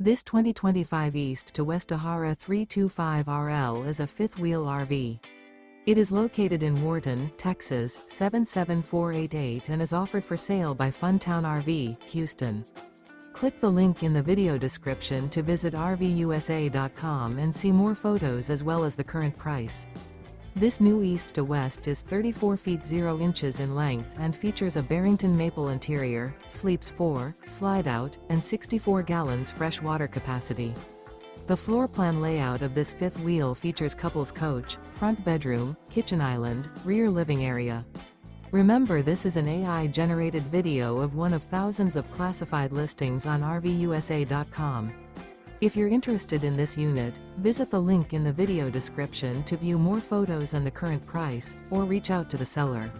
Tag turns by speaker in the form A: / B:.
A: This 2025 East to West Ahara 325RL is a fifth-wheel RV. It is located in Wharton, Texas 77488 and is offered for sale by Funtown RV, Houston. Click the link in the video description to visit RVUSA.com and see more photos as well as the current price. This new East to West is 34 feet 0 inches in length and features a Barrington Maple interior, sleeps 4, slide-out, and 64 gallons fresh water capacity. The floor plan layout of this fifth wheel features couples coach, front bedroom, kitchen island, rear living area. Remember, this is an AI-generated video of one of thousands of classified listings on RVUSA.com. If you're interested in this unit, visit the link in the video description to view more photos and the current price, or reach out to the seller.